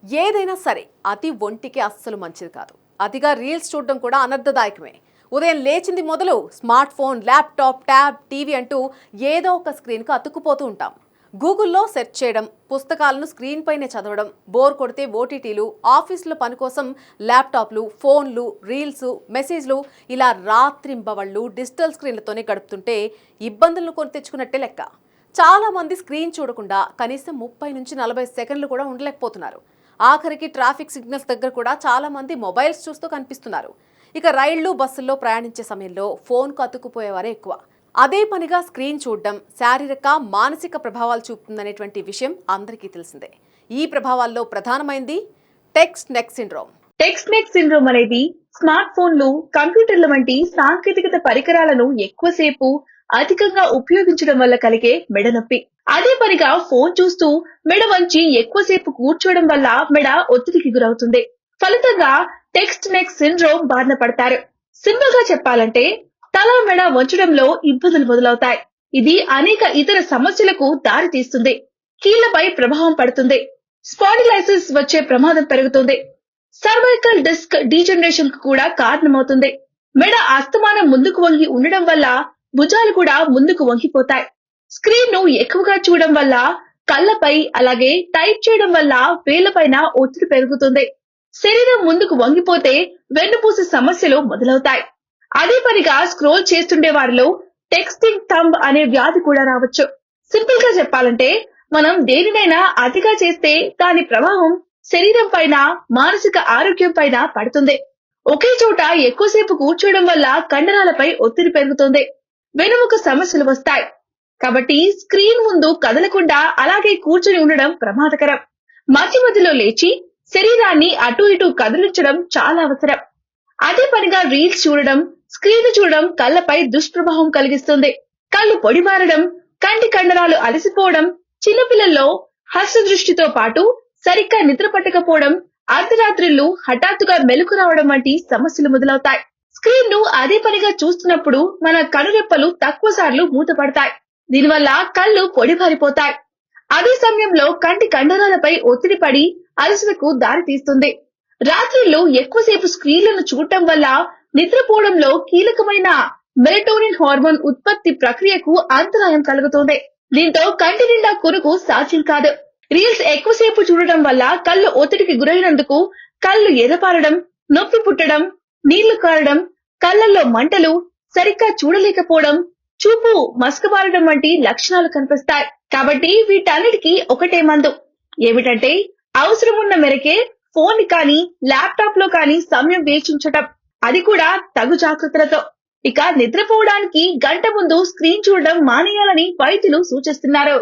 ఏదైనా సరే అతి ఒంటికి అస్సలు మంచిది కాదు. అతిగా రీల్స్ చూడడం కూడా అనర్థదాయకమే. ఉదయం లేచింది మొదలు smart phone, laptop, tab, TV అంటూ ఏదో ఒక స్క్రీన్కు అతుక్కుపోతూ ఉంటాం. గూగుల్లో సెర్చ్ చేయడం, పుస్తకాలను స్క్రీన్ పైనే చదవడం, బోర్ కొడితే ఓటీటీలు, ఆఫీసులో పని కోసం ల్యాప్టాప్లు, ఫోన్లు, రీల్స్, మెసేజ్లు ఇలా రాత్రింబవళ్ళు డిజిటల్ స్క్రీన్లతోనే గడుపుతుంటే ఇబ్బందులను కొని తెచ్చుకున్నట్టే లెక్క. చాలా మంది స్క్రీన్ చూడకుండా కనీసం 30 నుంచి 40 సెకండ్లు కూడా ఉండలేకపోతున్నారు. ఆఖరికి ట్రాఫిక్ సిగ్నల్స్ దగ్గర కూడా చాలా మంది మొబైల్స్ చూస్తూ కనిపిస్తున్నారు. ఇక రైళ్లు, బస్సుల్లో ప్రయాణించే సమయంలో ఫోన్కు అతుక్కుపోయేవారే ఎక్కువ. అదే పనిగా స్క్రీన్ చూడడం శారీరక, మానసిక ప్రభావాలు చూపుతుందనేటువంటి విషయం అందరికీ తెలిసిందే. ఈ ప్రభావాల్లో ప్రధానమైంది text neck syndrome. Text neck syndrome అనేది స్మార్ట్ ఫోన్లు, కంప్యూటర్ల వంటి సాంకేతికత పరికరాలను ఎక్కువసేపు అధికంగా ఉపయోగించడం వల్ల కలిగే మెడనొప్పి. అదే పనిగా ఫోన్ చూస్తూ మెడ వంచి ఎక్కువసేపు కూర్చోవడం వల్ల మెడ ఒత్తిడికి గురవుతుంది. ఫలితంగా టెక్స్ట్ నెక్ సిండ్రోమ్ బారిన పడతారు. సింపుల్ గా చెప్పాలంటే తల, మెడ వంచడంలో ఇబ్బందులు మొదలవుతాయి. ఇది అనేక ఇతర సమస్యలకు దారి తీస్తుంది. కీళ్లపై ప్రభావం పడుతుంది. స్పాండిలైసిస్ వచ్చే ప్రమాదం పెరుగుతుంది. సర్వైకల్ డిస్క్ డీజనరేషన్ కు కూడా కారణమవుతుంది. మెడ అస్తమానం ముందుకు వంగి ఉండడం వల్ల భుజాలు కూడా ముందుకు వంగిపోతాయి. స్క్రీన్ ను ఎక్కువగా చూడడం వల్ల కళ్ళపై, అలాగే టైప్ చేయడం వల్ల వేళ్లపైన ఒత్తిడి పెరుగుతుంది. శరీరం ముందుకు వంగిపోతే వెన్నుపూస సమస్యలు మొదలవుతాయి. అదే పనిగా స్క్రోల్ చేస్తుండే వారిలో టెక్స్టింగ్ థంబ్ అనే వ్యాధి కూడా రావచ్చు. సింపుల్ గా చెప్పాలంటే మనం దేనినైనా అతిగా చేస్తే దాని ప్రభావం శరీరం పైన, మానసిక ఆరోగ్యం పైన పడుతుంది. ఒకే చోట ఎక్కువసేపు కూర్చోవడం వల్ల కండరాలపై ఒత్తిడి పెరుగుతుంది. వెనుముక సమస్యలు వస్తాయి. కాబట్టి స్క్రీన్ ముందు కదలకుండా అలాగే కూర్చొని ఉండడం ప్రమాదకరం. మధ్య మధ్యలో లేచి శరీరాన్ని అటు ఇటు కదిలించడం చాలా అవసరం. అదే పనిగా రీల్స్ చూడడం, స్క్రీన్ చూడడం కళ్ళపై దుష్ప్రభావం కలిగిస్తుంది. కళ్ళు పొడిమారడం, కంటి కండరాలు అలసిపోవడం, చిన్నపిల్లల్లో హస్తదృష్టితో పాటు సరిగ్గా నిద్ర పట్టకపోవడం, అర్ధరాత్రిళ్లు హఠాత్తుగా మెలకు రావడం వంటి సమస్యలు మొదలవుతాయి. స్క్రీన్ ను అదే పనిగా చూస్తున్నప్పుడు మన కనురెప్పలు తక్కువ సార్లు మూతపడతాయి. దీనివల్ల కళ్ళు పొడిబారిపోతాయి. అదే సమయంలో కంటి కండరాలపై ఒత్తిడి పడి అలసటకు దారి తీస్తుంది. రాత్రిళ్లు ఎక్కువసేపు స్క్రీన్లను చూడటం వల్ల నిద్రపోవడంలో కీలకమైన మెలటోనిన్ హార్మోన్ ఉత్పత్తి ప్రక్రియకు అంతరాయం కలుగుతుంది. దీంతో కంటి నిండా కునుకు సాధ్యం కాదు. రీల్స్ ఎక్కువసేపు చూడడం వల్ల కళ్ళు ఒత్తిడికి గురైనందుకు కళ్ళు ఎర్రపారడం, నొప్పి పుట్టడం, నీళ్లు కారడం, కళ్లల్లో మంటలు, సరిగ్గా చూడలేకపోవడం, చూపు మసకబారడం వంటి లక్షణాలు కనిపిస్తాయి. కాబట్టి వీటన్నిటికీ ఒకటే మందు. ఏమిటంటే అవసరం ఉన్న మేరకే ఫోన్ కానీ, ల్యాప్టాప్ లో కానీ సమయం వేచించటం. అది కూడా తగు జాగ్రత్తలతో. ఇక నిద్రపోవడానికి గంట ముందు స్క్రీన్ చూడడం మానేయాలని వైద్యులు సూచిస్తున్నారు.